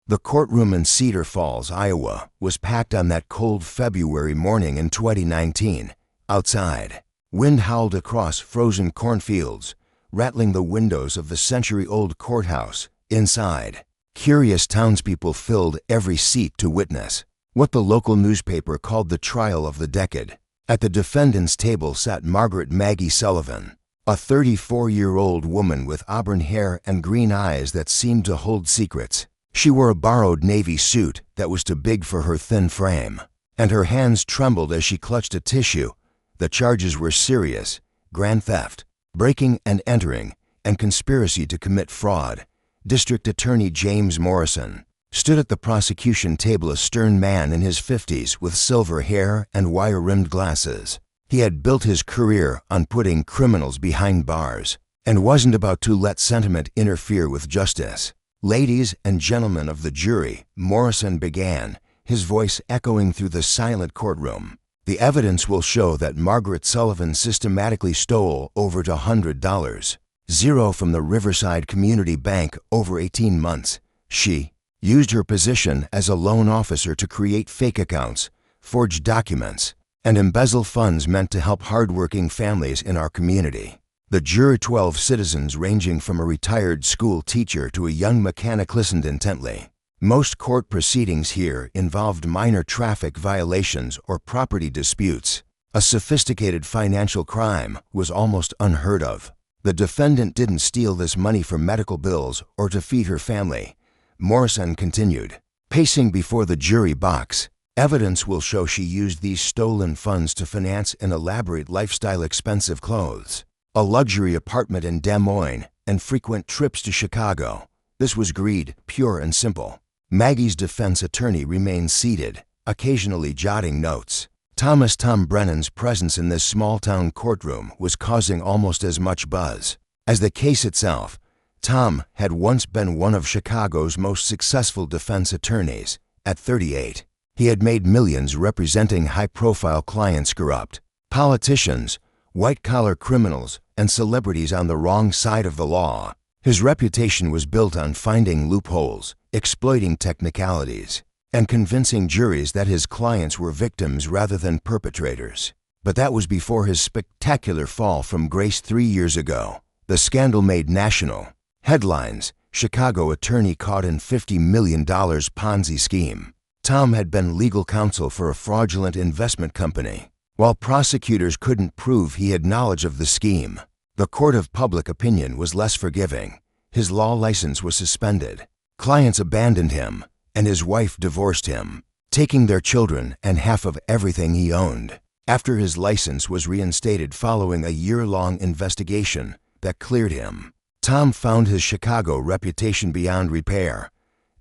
The courtroom in Cedar Falls, Iowa, was packed on that cold February morning in 2019. Outside, wind howled across frozen cornfields, rattling the windows of the century-old courthouse. Inside, curious townspeople filled every seat to witness what the local newspaper called the trial of the decade. At the defendant's table sat Margaret Maggie Sullivan, a 34-year-old woman with auburn hair and green eyes that seemed to hold secrets. She wore a borrowed navy suit that was too big for her thin frame, and her hands trembled as she clutched a tissue. The charges were serious: grand theft, breaking and entering, and conspiracy to commit fraud. District Attorney James Morrison stood at the prosecution table, a stern man in his 50s with silver hair and wire-rimmed glasses. He had built his career on putting criminals behind bars and wasn't about to let sentiment interfere with justice. "Ladies and gentlemen of the jury," Morrison began, his voice echoing through the silent courtroom, "the evidence will show that Margaret Sullivan systematically stole over $100, zero from the Riverside Community Bank over 18 months. She used her position as a loan officer to create fake accounts, forge documents, and embezzle funds meant to help hardworking families in our community." The jury, 12 citizens ranging from a retired school teacher to a young mechanic, listened intently. Most court proceedings here involved minor traffic violations or property disputes. A sophisticated financial crime was almost unheard of. The defendant didn't steal this money for medical bills or to feed her family. Morrison continued, pacing before the jury box. "Evidence will show she used these stolen funds to finance an elaborate lifestyle, expensive clothes, a luxury apartment in Des Moines, and frequent trips to Chicago. This was greed, pure and simple." Maggie's defense attorney remained seated, occasionally jotting notes. Tom Brennan's presence in this small-town courtroom was causing almost as much buzz as the case itself. Tom had once been one of Chicago's most successful defense attorneys. At 38, he had made millions representing high-profile clients, corrupt politicians, white-collar criminals, and celebrities on the wrong side of the law. His reputation was built on finding loopholes, exploiting technicalities, and convincing juries that his clients were victims rather than perpetrators. But that was before his spectacular fall from grace 3 years ago. The scandal made national headlines: Chicago attorney caught in $50 million Ponzi scheme. Tom had been legal counsel for a fraudulent investment company. While prosecutors couldn't prove he had knowledge of the scheme, the court of public opinion was less forgiving. His law license was suspended. Clients abandoned him, and his wife divorced him, taking their children and half of everything he owned. After his license was reinstated following a year-long investigation that cleared him, Tom found his Chicago reputation beyond repair.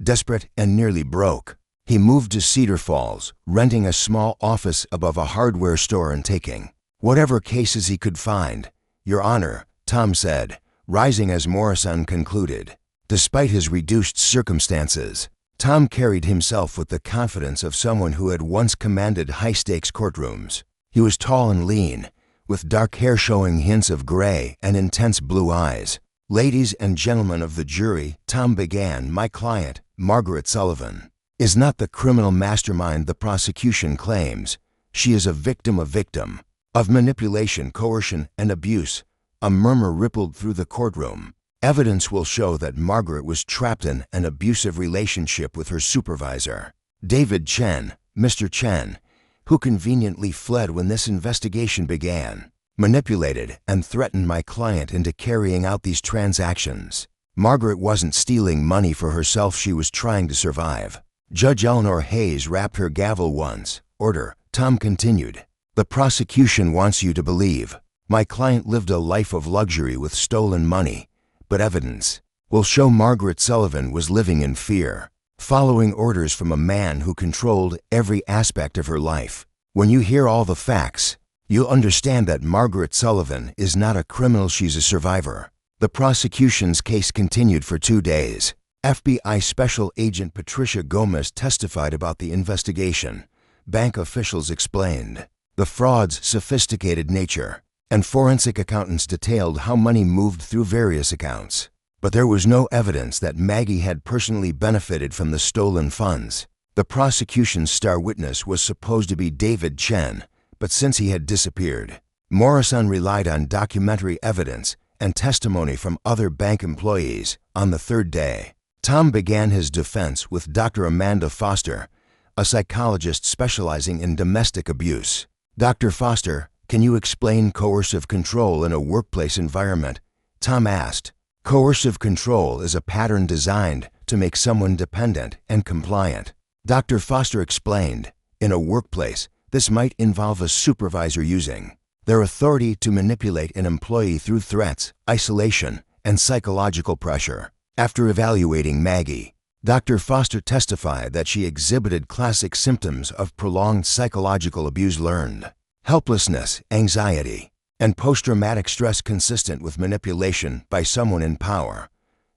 Desperate and nearly broke, he moved to Cedar Falls, renting a small office above a hardware store and taking whatever cases he could find. "Your Honor," Tom said, rising as Morrison concluded. Despite his reduced circumstances, Tom carried himself with the confidence of someone who had once commanded high-stakes courtrooms. He was tall and lean, with dark hair showing hints of gray and intense blue eyes. "Ladies and gentlemen of the jury," Tom began, "my client, Margaret Sullivan, is not the criminal mastermind the prosecution claims. She is a victim of manipulation, coercion, and abuse." A murmur rippled through the courtroom. "Evidence will show that Margaret was trapped in an abusive relationship with her supervisor, David Chen, Mr. Chen, who conveniently fled when this investigation began, manipulated and threatened my client into carrying out these transactions. Margaret wasn't stealing money for herself, she was trying to survive." Judge Eleanor Hayes rapped her gavel once. "Order," Tom continued. "The prosecution wants you to believe my client lived a life of luxury with stolen money, but evidence will show Margaret Sullivan was living in fear, following orders from a man who controlled every aspect of her life. When you hear all the facts, you'll understand that Margaret Sullivan is not a criminal, she's a survivor." The prosecution's case continued for 2 days. FBI Special Agent Patricia Gomez testified about the investigation. Bank officials explained the fraud's sophisticated nature, and forensic accountants detailed how money moved through various accounts. but there was no evidence that Maggie had personally benefited from the stolen funds. The prosecution's star witness was supposed to be David Chen, but since he had disappeared, Morrison relied on documentary evidence and testimony from other bank employees. On the third day, Tom began his defense with Dr. Amanda Foster, a psychologist specializing in domestic abuse. Dr. Foster, can you explain coercive control in a workplace environment? Tom asked. Coercive control is a pattern designed to make someone dependent and compliant. Dr. Foster explained, in a workplace, this might involve a supervisor using their authority to manipulate an employee through threats, isolation, and psychological pressure. After evaluating Maggie, Dr. Foster testified that she exhibited classic symptoms of prolonged psychological abuse: learned helplessness, anxiety, and post-traumatic stress consistent with manipulation by someone in power.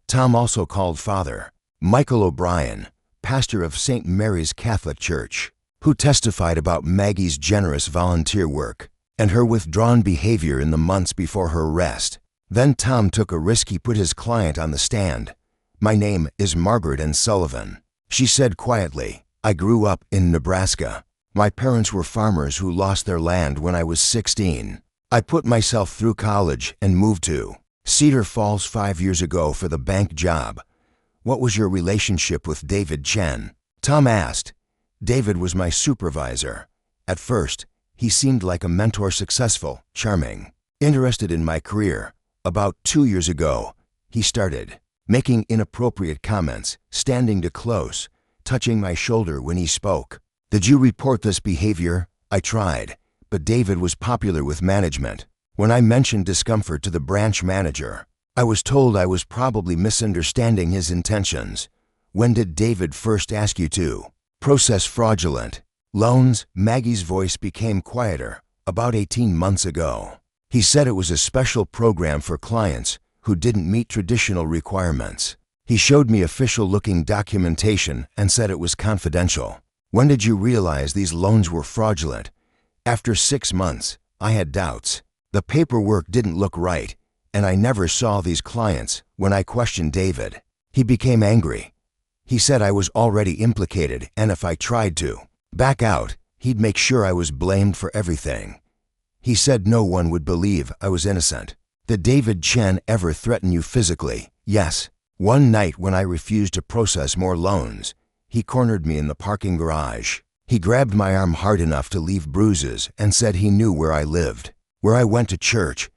Tom also called Father Michael O'Brien, pastor of St. Mary's Catholic Church, who testified about Maggie's generous volunteer work and her withdrawn behavior in the months before her arrest. Then Tom took a risk. He put his client on the stand. My name is Margaret Ann Sullivan. She said quietly, I grew up in Nebraska. My parents were farmers who lost their land when I was 16. I put myself through college and moved to Cedar Falls 5 years ago for the bank job. What was your relationship with David Chen? Tom asked. David was my supervisor. At first, he seemed like a mentor, successful, charming, interested in my career. About 2 years ago, he started making inappropriate comments, standing too close, touching my shoulder when he spoke. Did you report this behavior? I tried, but David was popular with management. When I mentioned discomfort to the branch manager, I was told I was probably misunderstanding his intentions. When did David first ask you to process fraudulent loans? Maggie's voice became quieter. About 18 months ago. He said it was a special program for clients who didn't meet traditional requirements. He showed me official-looking documentation and said it was confidential. When did you realize these loans were fraudulent? After 6 months, I had doubts. The paperwork didn't look right, and I never saw these clients. When I questioned David, he became angry. He said I was already implicated, and if I tried to back out, he'd make sure I was blamed for everything. He said no one would believe I was innocent. Did David Chen ever threaten you physically? Yes. One night when I refused to process more loans, he cornered me in the parking garage. He grabbed my arm hard enough to leave bruises and said he knew where I lived, where I went to church.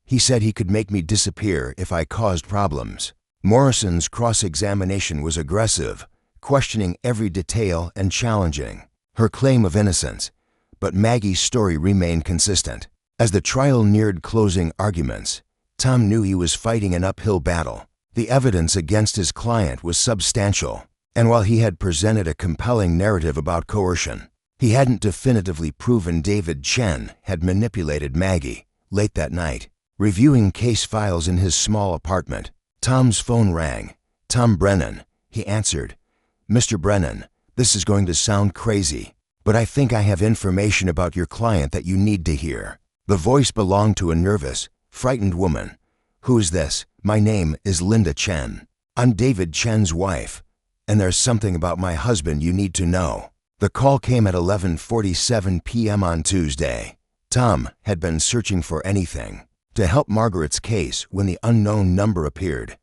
He said he could make me disappear if I caused problems. Morrison's cross-examination was aggressive, questioning every detail and challenging her claim of innocence, but Maggie's story remained consistent. As the trial neared closing arguments, Tom knew he was fighting an uphill battle. The evidence against his client was substantial, and while he had presented a compelling narrative about coercion, he hadn't definitively proven David Chen had manipulated Maggie. Late that night, reviewing case files in his small apartment, Tom's phone rang. Tom Brennan, he answered. Mr. Brennan, this is going to sound crazy, but I think I have information about your client that you need to hear. The voice belonged to a nervous, frightened woman. Who is this? My name is Linda Chen. I'm David Chen's wife, and there's something about my husband you need to know. The call came at 11:47 p.m. on Tuesday. Tom had been searching for anything to help Margaret's case when the unknown number appeared.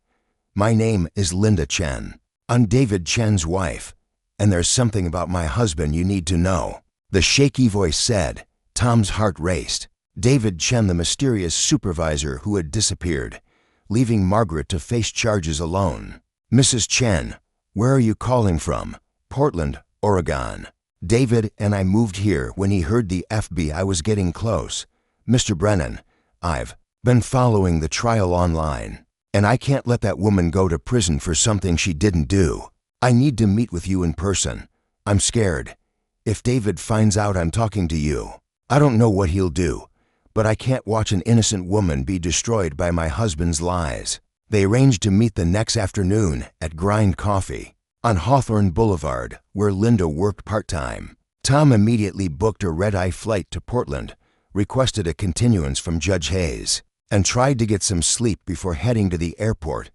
My name is Linda Chen. I'm David Chen's wife, and there's something about my husband you need to know. The shaky voice said. Tom's heart raced. David Chen, the mysterious supervisor who had disappeared, leaving Margaret to face charges alone. Mrs. Chen, where are you calling from? Portland, Oregon. David and I moved here when he heard the FBI was getting close. Mr. Brennan, I've been following the trial online, and I can't let that woman go to prison for something she didn't do. I need to meet with you in person. I'm scared. If David finds out I'm talking to you, I don't know what he'll do, but I can't watch an innocent woman be destroyed by my husband's lies. They arranged to meet the next afternoon at Grind Coffee on Hawthorne Boulevard, where Linda worked part-time. Tom immediately booked a red-eye flight to Portland, requested a continuance from Judge Hayes, and tried to get some sleep before heading to the airport.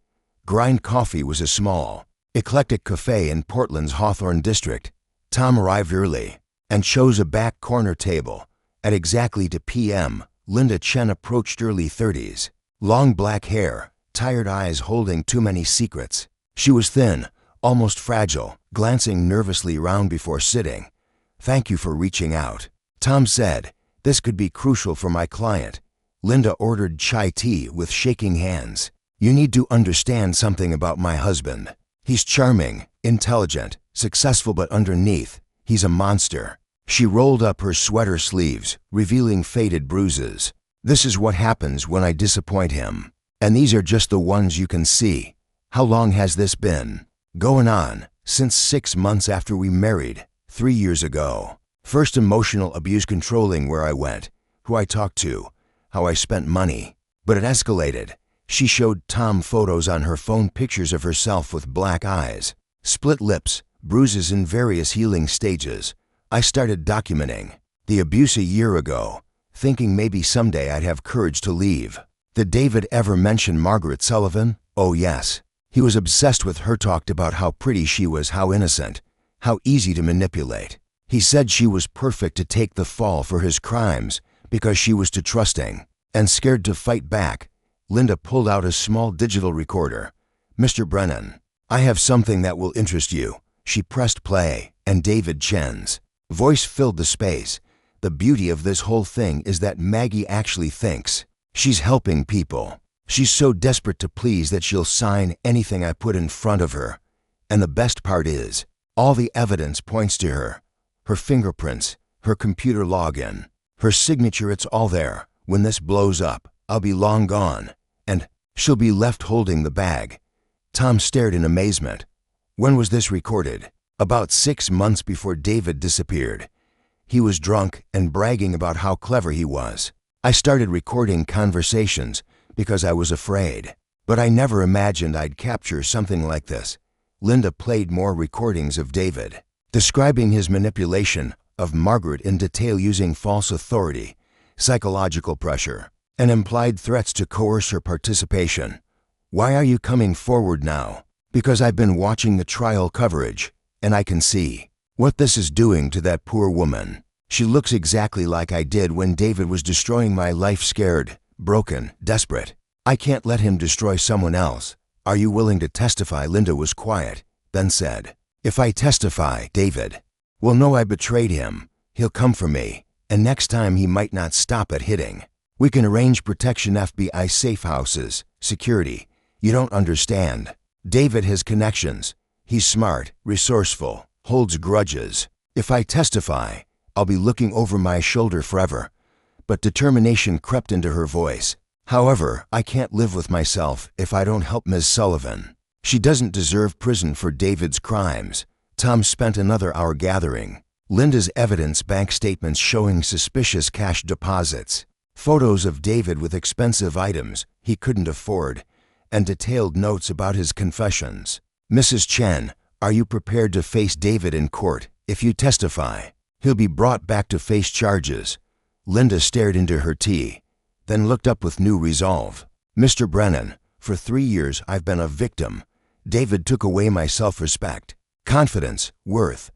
Grind Coffee was a small, eclectic cafe in Portland's Hawthorne district. Tom arrived early and chose a back corner table. At exactly 2 p.m., Linda Chen approached, early 30s. Long black hair, tired eyes holding too many secrets. She was thin, almost fragile, glancing nervously around before sitting. "Thank you for reaching out," Tom said. "This could be crucial for my client." Linda ordered chai tea with shaking hands. "You need to understand something about my husband. He's charming, intelligent, successful, but underneath, he's a monster." She rolled up her sweater sleeves, revealing faded bruises. "This is what happens when I disappoint him. And these are just the ones you can see." "How long has this been?" "Going on since 6 months after we married, 3 years ago. First emotional abuse, controlling where I went, who I talked to, how I spent money. But it escalated." She showed Tom photos on her phone, pictures of herself with black eyes, split lips, bruises in various healing stages. "I started documenting the abuse a year ago, thinking maybe someday I'd have courage to leave." "Did David ever mention Margaret Sullivan?" "Oh yes. He was obsessed with her, talked about how pretty she was, how innocent, how easy to manipulate. He said she was perfect to take the fall for his crimes because she was too trusting and scared to fight back." Linda pulled out a small digital recorder. "Mr. Brennan, I have something that will interest you." She pressed play, and David Chen's voice filled the space. "The beauty of this whole thing is that Maggie actually thinks she's helping people. She's so desperate to please that she'll sign anything I put in front of her. And the best part is, all the evidence points to her. Her fingerprints, her computer login, her signature, it's all there. When this blows up, I'll be long gone, and she'll be left holding the bag." Tom stared in amazement. "When was this recorded?" "About 6 months before David disappeared. He was drunk and bragging about how clever he was. I started recording conversations because I was afraid. But I never imagined I'd capture something like this." Linda played more recordings of David, describing his manipulation of Margaret in detail, using false authority, psychological pressure, and implied threats to coerce her participation. "Why are you coming forward now?" "Because I've been watching the trial coverage, and I can see what this is doing to that poor woman. She looks exactly like I did when David was destroying my life, scared, broken, desperate. I can't let him destroy someone else. Are you willing to testify?" Linda was quiet, then said, "If I testify, David will know I betrayed him. He'll come for me, and next time he might not stop at hitting. We can arrange protection, FBI, safe houses, security. You don't understand. David has connections. He's smart, resourceful, holds grudges. If I testify, I'll be looking over my shoulder forever." But determination crept into her voice. "However, I can't live with myself if I don't help Ms. Sullivan. She doesn't deserve prison for David's crimes." Tom spent another hour gathering Linda's evidence, bank statements showing suspicious cash deposits, photos of David with expensive items he couldn't afford, and detailed notes about his confessions. "Mrs. Chen, are you prepared to face David in court? If you testify, he'll be brought back to face charges." Linda stared into her tea, then looked up with new resolve. "Mr. Brennan, for 3 years I've been a victim. David took away my self-respect, confidence, worth.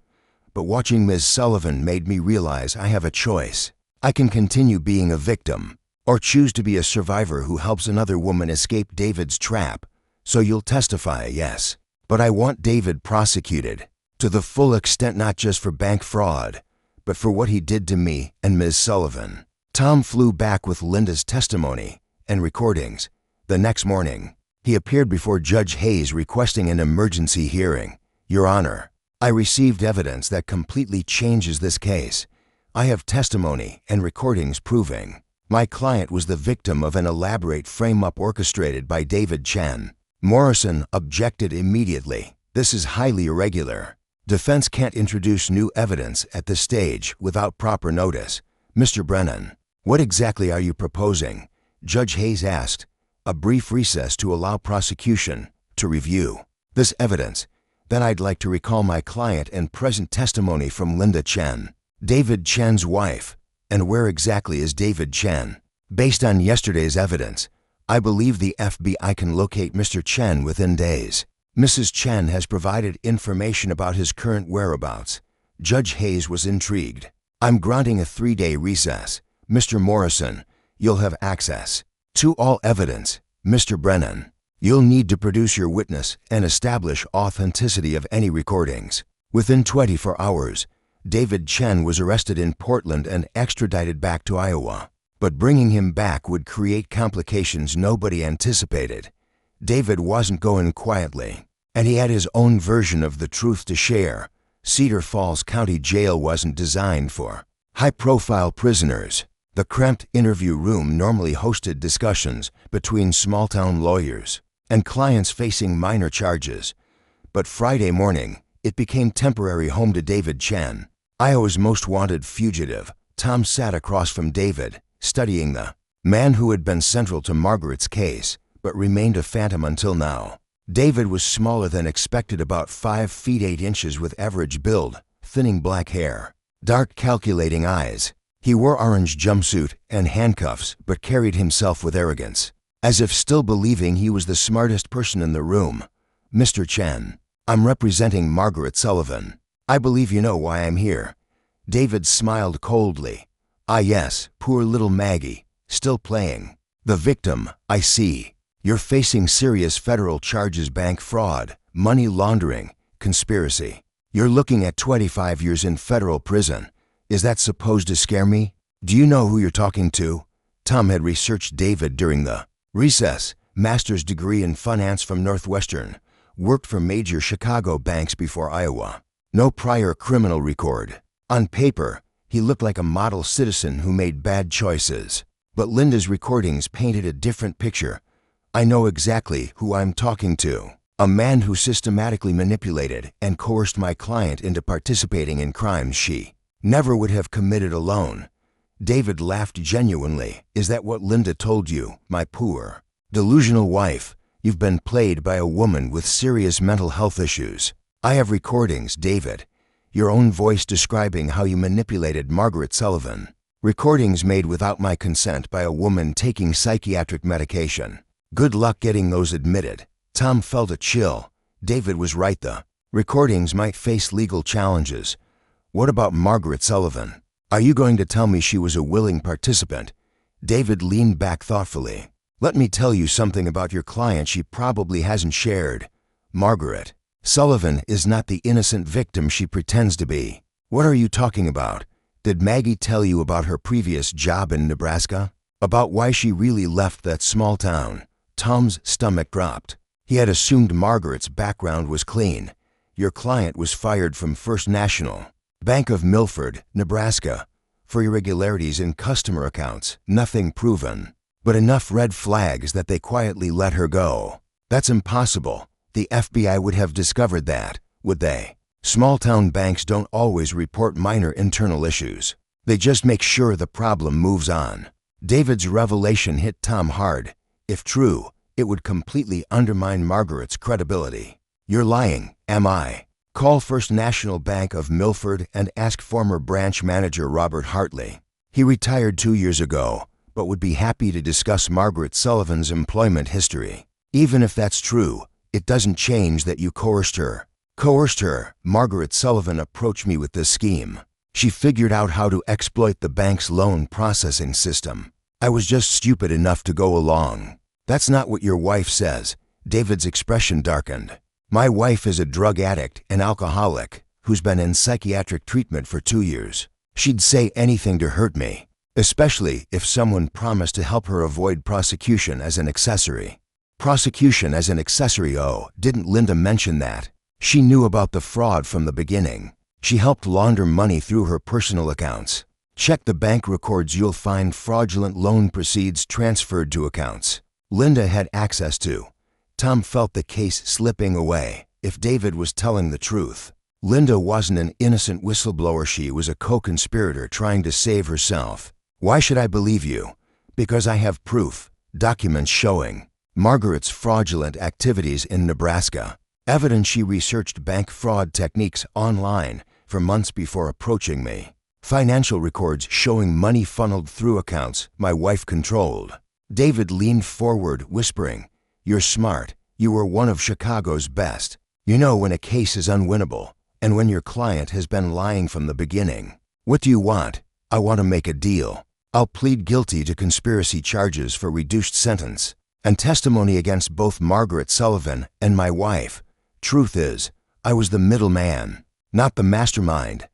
But watching Ms. Sullivan made me realize I have a choice. I can continue being a victim, or choose to be a survivor who helps another woman escape David's trap. So you'll testify, yes. But I want David prosecuted to the full extent, not just for bank fraud, but for what he did to me and Ms. Sullivan." Tom flew back with Linda's testimony and recordings. The next morning, he appeared before Judge Hayes requesting an emergency hearing. "Your Honor, I received evidence that completely changes this case. I have testimony and recordings proving my client was the victim of an elaborate frame-up orchestrated by David Chen." Morrison objected immediately. "This is highly irregular. Defense can't introduce new evidence at this stage without proper notice." "Mr. Brennan, what exactly are you proposing?" Judge Hayes asked. "A brief recess to allow prosecution to review this evidence. Then I'd like to recall my client and present testimony from Linda Chen, David Chen's wife." "And where exactly is David Chen?" "Based on yesterday's evidence, I believe the FBI can locate Mr. Chen within days. Mrs. Chen has provided information about his current whereabouts. Judge Hayes was intrigued. I'm granting a 3-day recess. Mr. Morrison, you'll have access to all evidence. Mr. Brennan, you'll need to produce your witness and establish authenticity of any recordings. Within 24 hours, David Chen was arrested in Portland and extradited back to Iowa. But bringing him back would create complications nobody anticipated. David wasn't going quietly, and he had his own version of the truth to share. Cedar Falls County Jail wasn't designed for high-profile prisoners. The cramped interview room normally hosted discussions between small-town lawyers and clients facing minor charges. But Friday morning, it became temporary home to David Chen, Iowa's most wanted fugitive. Tom sat across from David, studying the man who had been central to Margaret's case, but remained a phantom until now. David was smaller than expected, about 5 feet 8 inches, with average build, thinning black hair, dark calculating eyes. He wore orange jumpsuit and handcuffs, but carried himself with arrogance, as if still believing he was the smartest person in the room. Mr. Chen, I'm representing Margaret Sullivan. I believe you know why I'm here. David smiled coldly. Ah yes, poor little Maggie, still playing the victim, I see. You're facing serious federal charges: bank fraud, money laundering, conspiracy. You're looking at 25 years in federal prison. Is that supposed to scare me? Do you know who you're talking to? Tom had researched David during the recess. Master's degree in finance from Northwestern. Worked for major Chicago banks before Iowa. No prior criminal record. On paper, he looked like a model citizen who made bad choices. But Linda's recordings painted a different picture. I know exactly who I'm talking to. A man who systematically manipulated and coerced my client into participating in crimes she never would have committed alone. David laughed genuinely. Is that what Linda told you, my poor, delusional wife? You've been played by a woman with serious mental health issues. I have recordings, David. Your own voice describing how you manipulated Margaret Sullivan. Recordings made without my consent by a woman taking psychiatric medication. Good luck getting those admitted. Tom felt a chill. David was right. The recordings might face legal challenges. What about Margaret Sullivan? Are you going to tell me she was a willing participant? David leaned back thoughtfully. Let me tell you something about your client she probably hasn't shared. Margaret Sullivan is not the innocent victim she pretends to be. What are you talking about? Did Maggie tell you about her previous job in Nebraska? About why she really left that small town? Tom's stomach dropped. He had assumed Margaret's background was clean. Your client was fired from First National Bank of Milford, Nebraska, for irregularities in customer accounts. Nothing proven, but enough red flags that they quietly let her go. That's impossible. The FBI would have discovered that, would they? Small-town banks don't always report minor internal issues. They just make sure the problem moves on. David's revelation hit Tom hard. If true, it would completely undermine Margaret's credibility. You're lying, am I? Call First National Bank of Milford and ask former branch manager Robert Hartley. He retired 2 years ago, but would be happy to discuss Margaret Sullivan's employment history. Even if that's true, it doesn't change that you coerced her. Coerced her. Margaret Sullivan approached me with this scheme. She figured out how to exploit the bank's loan processing system. I was just stupid enough to go along. That's not what your wife says. David's expression darkened. My wife is a drug addict and alcoholic who's been in psychiatric treatment for 2 years. She'd say anything to hurt me, especially if someone promised to help her avoid prosecution as an accessory. Prosecution as an accessory? Oh, didn't Linda mention that? She knew about the fraud from the beginning. She helped launder money through her personal accounts. Check the bank records, you'll find fraudulent loan proceeds transferred to accounts Linda had access to. Tom felt the case slipping away. If David was telling the truth, Linda wasn't an innocent whistleblower. She was a co-conspirator trying to save herself. Why should I believe you? Because I have proof, documents showing Margaret's fraudulent activities in Nebraska. Evidence she researched bank fraud techniques online for months before approaching me. Financial records showing money funneled through accounts my wife controlled. David leaned forward, whispering, "You're smart. You were one of Chicago's best. You know when a case is unwinnable, and when your client has been lying from the beginning. What do you want?" "I want to make a deal. I'll plead guilty to conspiracy charges for reduced sentence and testimony against both Margaret Sullivan and my wife. Truth is, I was the middleman, not the mastermind."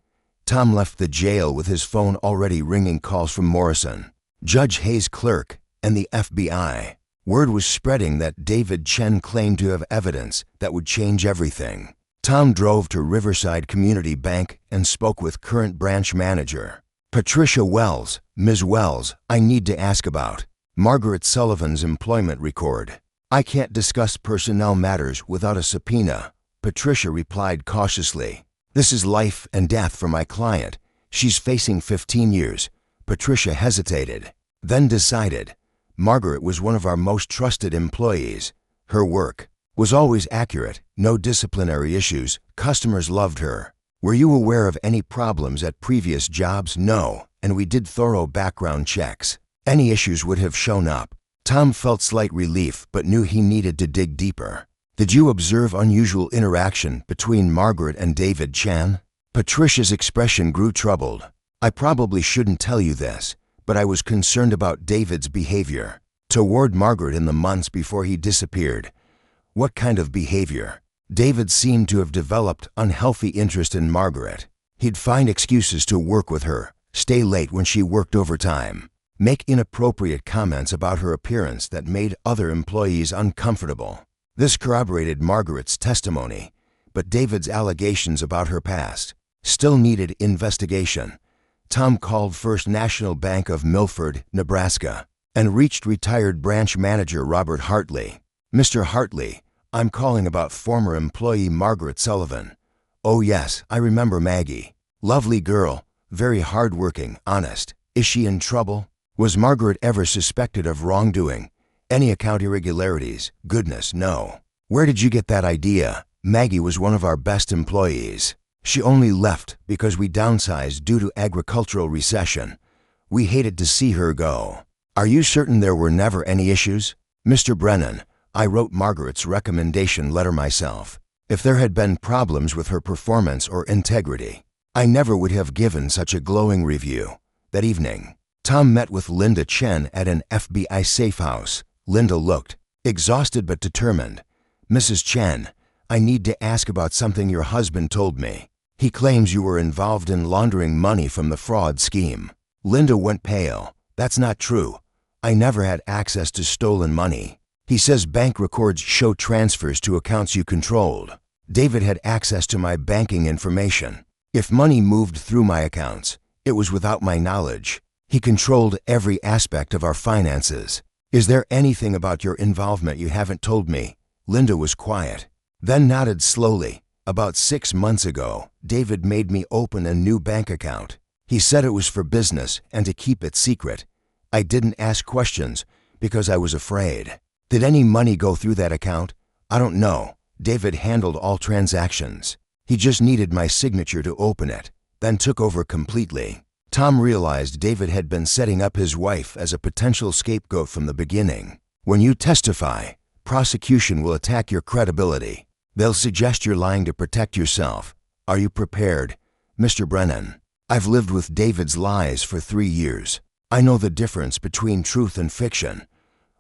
Tom left the jail with his phone already ringing calls from Morrison, Judge Hayes' clerk, and the FBI. Word was spreading that David Chen claimed to have evidence that would change everything. Tom drove to Riverside Community Bank and spoke with current branch manager Patricia Wells. "Ms. Wells, I need to ask about Margaret Sullivan's employment record." "I can't discuss personnel matters without a subpoena," Patricia replied cautiously. "This is life and death for my client. She's facing 15 years. Patricia hesitated, then decided. Margaret was one of our most trusted employees. Her work was always accurate, no disciplinary issues, customers loved her. "Were you aware of any problems at previous jobs?" "No, and we did thorough background checks. Any issues would have shown up." Tom felt slight relief but knew he needed to dig deeper. "Did you observe unusual interaction between Margaret and David Chen?" Patricia's expression grew troubled. "I probably shouldn't tell you this, but I was concerned about David's behavior toward Margaret in the months before he disappeared." "What kind of behavior?" "David seemed to have developed unhealthy interest in Margaret. He'd find excuses to work with her, stay late when she worked overtime, make inappropriate comments about her appearance that made other employees uncomfortable." This corroborated Margaret's testimony, but David's allegations about her past still needed investigation. Tom called First National Bank of Milford, Nebraska, and reached retired branch manager Robert Hartley. "Mr. Hartley, I'm calling about former employee Margaret Sullivan." "Oh yes, I remember Maggie. Lovely girl, very hardworking, honest. Is she in trouble?" "Was Margaret ever suspected of wrongdoing? Any account irregularities?" "Goodness, no." "Where did you get that idea?" "Maggie was one of our best employees. She only left because we downsized due to agricultural recession. We hated to see her go." "Are you certain there were never any issues?" "Mr. Brennan, I wrote Margaret's recommendation letter myself. If there had been problems with her performance or integrity, I never would have given such a glowing review." That evening, Tom met with Linda Chen at an FBI safe house. Linda looked exhausted but determined. "Mrs. Chen, I need to ask about something your husband told me. He claims you were involved in laundering money from the fraud scheme." Linda went pale. "That's not true. I never had access to stolen money. He says bank records show transfers to accounts you controlled. David had access to my banking information. If money moved through my accounts, it was without my knowledge. He controlled every aspect of our finances. Is there anything about your involvement you haven't told me?" Linda was quiet, then nodded slowly. "About 6 months ago, David made me open a new bank account. He said it was for business and to keep it secret. I didn't ask questions because I was afraid." "Did any money go through that account?" "I don't know. David handled all transactions. He just needed my signature to open it, then took over completely." Tom realized David had been setting up his wife as a potential scapegoat from the beginning. "When you testify, prosecution will attack your credibility. They'll suggest you're lying to protect yourself. Are you prepared?" "Mr. Brennan, I've lived with David's lies for 3 years. I know the difference between truth and fiction.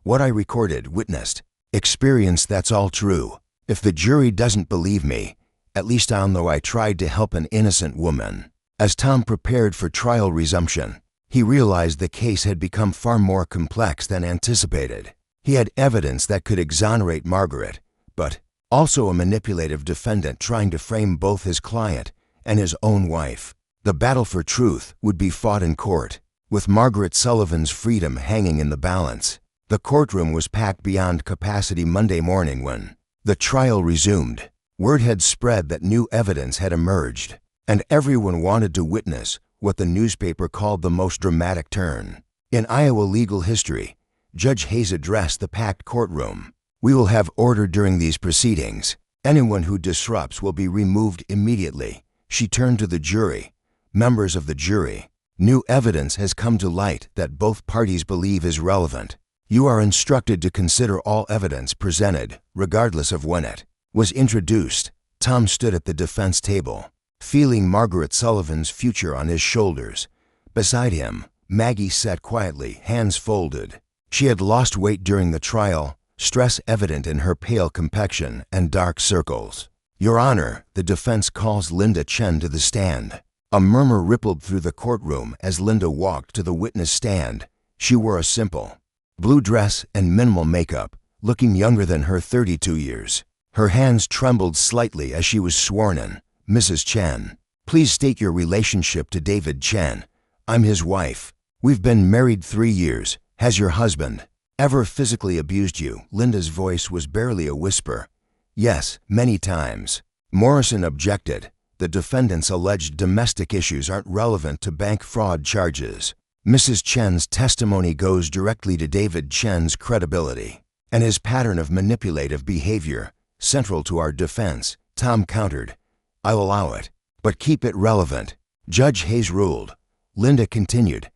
What I recorded, witnessed, experienced, that's all true. If the jury doesn't believe me, at least I'll know I tried to help an innocent woman." As Tom prepared for trial resumption, he realized the case had become far more complex than anticipated. He had evidence that could exonerate Margaret, but also a manipulative defendant trying to frame both his client and his own wife. The battle for truth would be fought in court, with Margaret Sullivan's freedom hanging in the balance. The courtroom was packed beyond capacity Monday morning when the trial resumed. Word had spread that new evidence had emerged, and everyone wanted to witness what the newspaper called the most dramatic turn in Iowa legal history. Judge Hayes addressed the packed courtroom. "We will have order during these proceedings. Anyone who disrupts will be removed immediately." She turned to the jury. "Members of the jury, new evidence has come to light that both parties believe is relevant. You are instructed to consider all evidence presented, regardless of when it was introduced. Tom stood at the defense table, feeling Margaret Sullivan's future on his shoulders. Beside him, Maggie sat quietly, hands folded. She had lost weight during the trial, stress evident in her pale complexion and dark circles. Your Honor, the defense calls Linda Chen to the stand. A murmur rippled through the courtroom as Linda walked to the witness stand. She wore a simple blue dress and minimal makeup, looking younger than her 32 years. Her hands trembled slightly as she was sworn in. Mrs. Chen, please state your relationship to David Chen. I'm his wife. We've been married 3 years. Has your husband ever physically abused you? Linda's voice was barely a whisper. Yes, many times. Morrison objected. The defendant's alleged domestic issues aren't relevant to bank fraud charges. Mrs. Chen's testimony goes directly to David Chen's credibility and his pattern of manipulative behavior, central to our defense. Tom countered. I'll allow it, but keep it relevant. Judge Hayes ruled. Linda continued.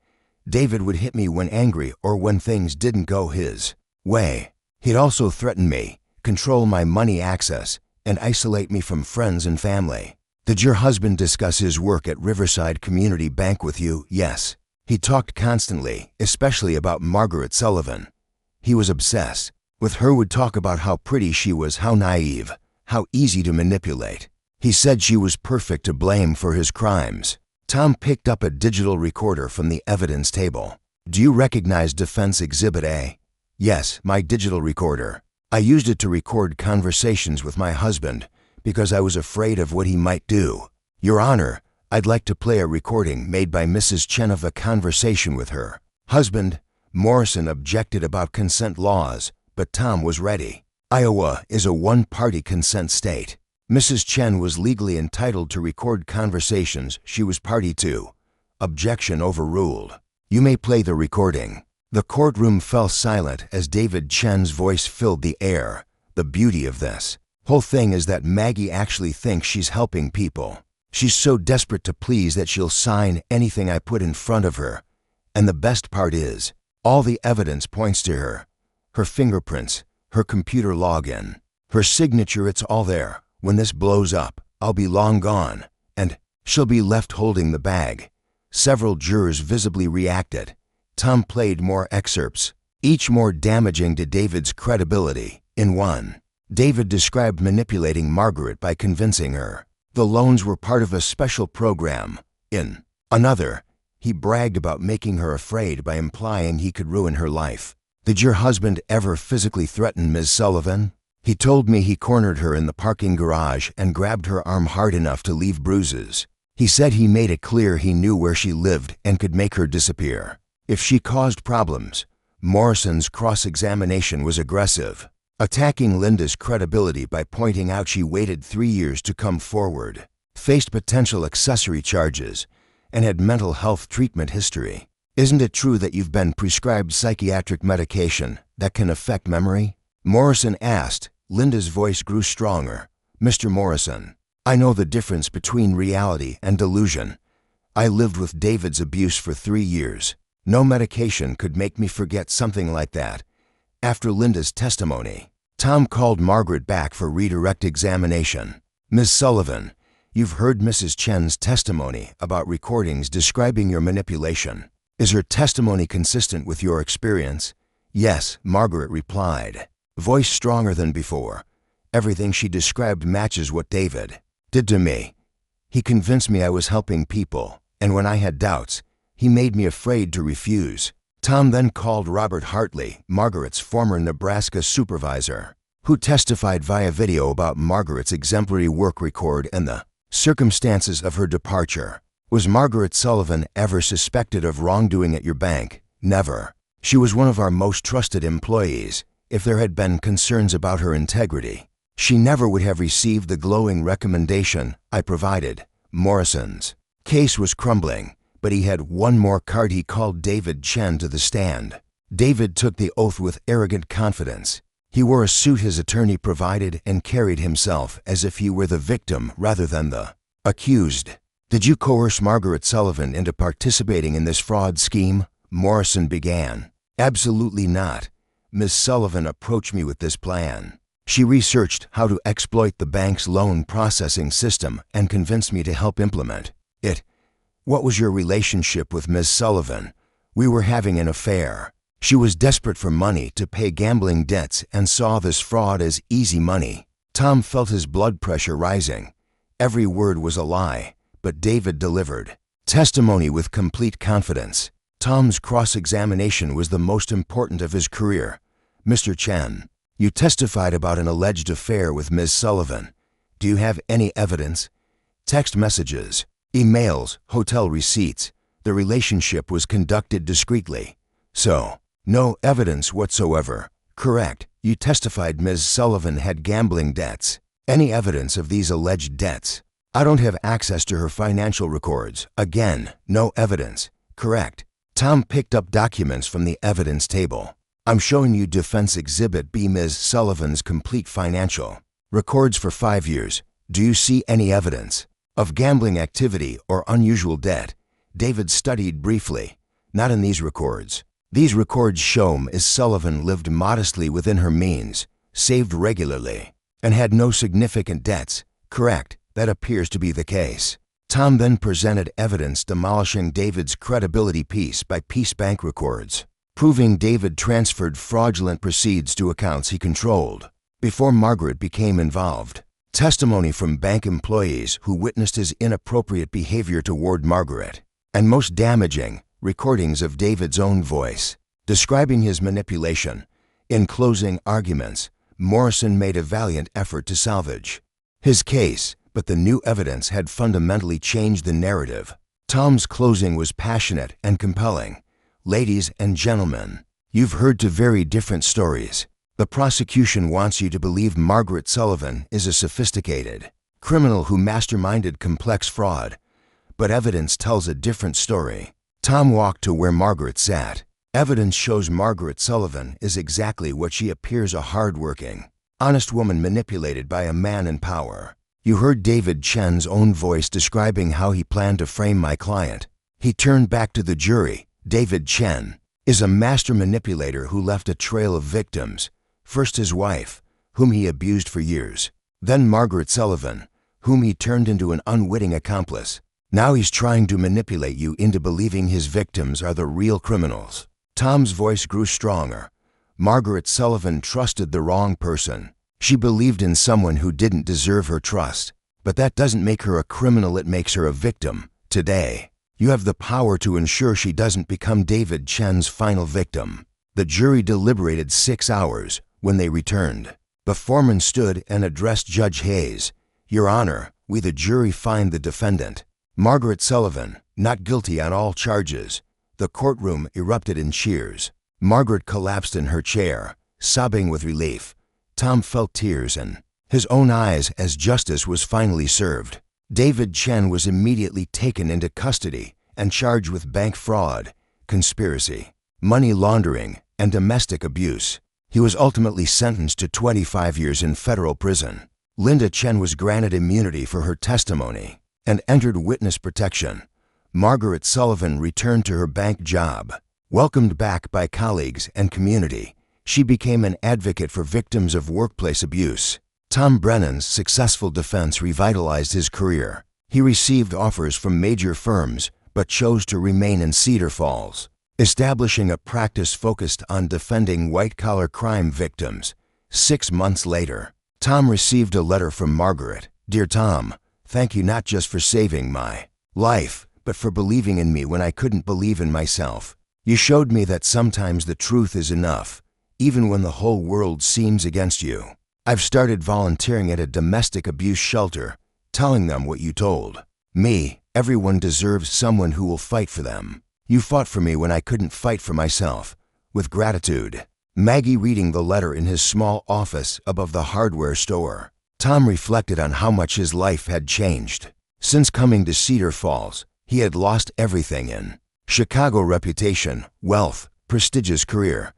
David would hit me when angry or when things didn't go his way. He'd also threaten me, control my money access, and isolate me from friends and family. Did your husband discuss his work at Riverside Community Bank with you? Yes. He talked constantly, especially about Margaret Sullivan. He was obsessed with her, would talk about how pretty she was, how naive, how easy to manipulate. He said she was perfect to blame for his crimes. Tom picked up a digital recorder from the evidence table. Do you recognize Defense Exhibit A? Yes, my digital recorder. I used it to record conversations with my husband because I was afraid of what he might do. Your Honor, I'd like to play a recording made by Mrs. Chen of a conversation with her husband. Morrison objected about consent laws, but Tom was ready. Iowa is a one-party consent state. Mrs. Chen was legally entitled to record conversations she was party to. Objection overruled. You may play the recording. The courtroom fell silent as David Chen's voice filled the air. The beauty of this whole thing is that Maggie actually thinks she's helping people. She's so desperate to please that she'll sign anything I put in front of her. And the best part is, all the evidence points to her. Her fingerprints, her computer login, her signature, it's all there. When this blows up, I'll be long gone, and she'll be left holding the bag. Several jurors visibly reacted. Tom played more excerpts, each more damaging to David's credibility. In one, David described manipulating Margaret by convincing her the loans were part of a special program. In another, he bragged about making her afraid by implying he could ruin her life. Did your husband ever physically threaten Ms. Sullivan? He told me he cornered her in the parking garage and grabbed her arm hard enough to leave bruises. He said he made it clear he knew where she lived and could make her disappear if she caused problems. Morrison's cross-examination was aggressive, attacking Linda's credibility by pointing out she waited 3 years to come forward, faced potential accessory charges, and had mental health treatment history. Isn't it true that you've been prescribed psychiatric medication that can affect memory? Morrison asked. Linda's voice grew stronger. Mr. Morrison, I know the difference between reality and delusion. I lived with David's abuse for 3 years. No medication could make me forget something like that. After Linda's testimony, Tom called Margaret back for redirect examination. Ms. Sullivan, you've heard Mrs. Chen's testimony about recordings describing your manipulation. Is her testimony consistent with your experience? Yes, Margaret replied, voice stronger than before. Everything she described matches what David did to me. He convinced me I was helping people, and when I had doubts, he made me afraid to refuse. Tom then called Robert Hartley, Margaret's former Nebraska supervisor, who testified via video about Margaret's exemplary work record and the circumstances of her departure. Was Margaret Sullivan ever suspected of wrongdoing at your bank? Never. She was one of our most trusted employees. If there had been concerns about her integrity, she never would have received the glowing recommendation I provided. Morrison's case was crumbling, but he had one more card. He called David Chen to the stand. David took the oath with arrogant confidence. He wore a suit his attorney provided and carried himself as if he were the victim rather than the accused. Did you coerce Margaret Sullivan into participating in this fraud scheme? Morrison began. Absolutely not. Ms. Sullivan approached me with this plan. She researched how to exploit the bank's loan processing system and convinced me to help implement it. What was your relationship with Ms. Sullivan? We were having an affair. She was desperate for money to pay gambling debts and saw this fraud as easy money. Tom felt his blood pressure rising. Every word was a lie, but David delivered testimony with complete confidence. Tom's cross-examination was the most important of his career. Mr. Chen, you testified about an alleged affair with Ms. Sullivan. Do you have any evidence? Text messages, emails, hotel receipts. The relationship was conducted discreetly. So, no evidence whatsoever. Correct. You testified Ms. Sullivan had gambling debts. Any evidence of these alleged debts? I don't have access to her financial records. Again, no evidence. Correct. Tom picked up documents from the evidence table. I'm showing you Defense Exhibit B, Ms. Sullivan's complete financial records for 5 years. Do you see any evidence of gambling activity or unusual debt? David studied briefly. Not in these records. These records show Ms. Sullivan lived modestly within her means, saved regularly, and had no significant debts. Correct, that appears to be the case. Tom then presented evidence demolishing David's credibility piece by piece bank records, proving David transferred fraudulent proceeds to accounts he controlled before Margaret became involved. Testimony from bank employees who witnessed his inappropriate behavior toward Margaret. And most damaging, recordings of David's own voice, describing his manipulation. In closing arguments, Morrison made a valiant effort to salvage his case, but the new evidence had fundamentally changed the narrative. Tom's closing was passionate and compelling. Ladies and gentlemen, you've heard two very different stories. The prosecution wants you to believe Margaret Sullivan is a sophisticated criminal who masterminded complex fraud, but evidence tells a different story. Tom walked to where Margaret sat. Evidence shows Margaret Sullivan is exactly what she appears, a hard-working, honest woman manipulated by a man in power. You heard David Chen's own voice describing how he planned to frame my client. He turned back to the jury. David Chen is a master manipulator who left a trail of victims. First his wife, whom he abused for years. Then Margaret Sullivan, whom he turned into an unwitting accomplice. Now he's trying to manipulate you into believing his victims are the real criminals. Tom's voice grew stronger. Margaret Sullivan trusted the wrong person. She believed in someone who didn't deserve her trust. But that doesn't make her a criminal, it makes her a victim. Today, you have the power to ensure she doesn't become David Chen's final victim. The jury deliberated 6 hours. When they returned, the foreman stood and addressed Judge Hayes. Your Honor, we the jury find the defendant, Margaret Sullivan, not guilty on all charges. The courtroom erupted in cheers. Margaret collapsed in her chair, sobbing with relief. Tom felt tears in his own eyes as justice was finally served. David Chen was immediately taken into custody and charged with bank fraud, conspiracy, money laundering, and domestic abuse. He was ultimately sentenced to 25 years in federal prison. Linda Chen was granted immunity for her testimony and entered witness protection. Margaret Sullivan returned to her bank job. Welcomed back by colleagues and community, she became an advocate for victims of workplace abuse. Tom Brennan's successful defense revitalized his career. He received offers from major firms but chose to remain in Cedar Falls, establishing a practice focused on defending white-collar crime victims. 6 months later, Tom received a letter from Margaret. Dear Tom, thank you not just for saving my life, but for believing in me when I couldn't believe in myself. You showed me that sometimes the truth is enough, even when the whole world seems against you. I've started volunteering at a domestic abuse shelter, telling them what you told me. Everyone deserves someone who will fight for them. You fought for me when I couldn't fight for myself. With gratitude. Maggie reading the letter in his small office above the hardware store. Tom reflected on how much his life had changed. Since coming to Cedar Falls, he had lost everything in Chicago: reputation, wealth, prestigious career.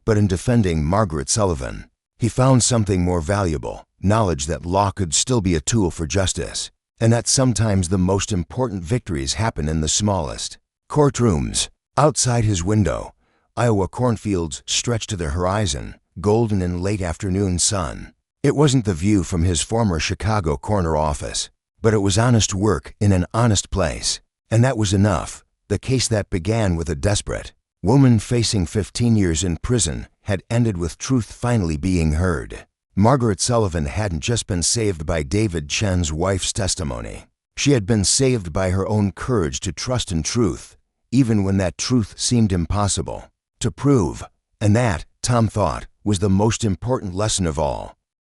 But in defending Margaret Sullivan, he found something more valuable, knowledge that law could still be a tool for justice, and that sometimes the most important victories happen in the smallest courtrooms. Outside his window, Iowa cornfields stretched to the horizon, golden in late afternoon sun. It wasn't the view from his former Chicago corner office, but it was honest work in an honest place. And that was enough. The case that began with a desperate woman facing 15 years in prison had ended with truth finally being heard. Margaret Sullivan hadn't just been saved by David Chen's wife's testimony. She had been saved by her own courage to trust in truth, even when that truth seemed impossible to prove. And that, Tom thought, was the most important lesson of all.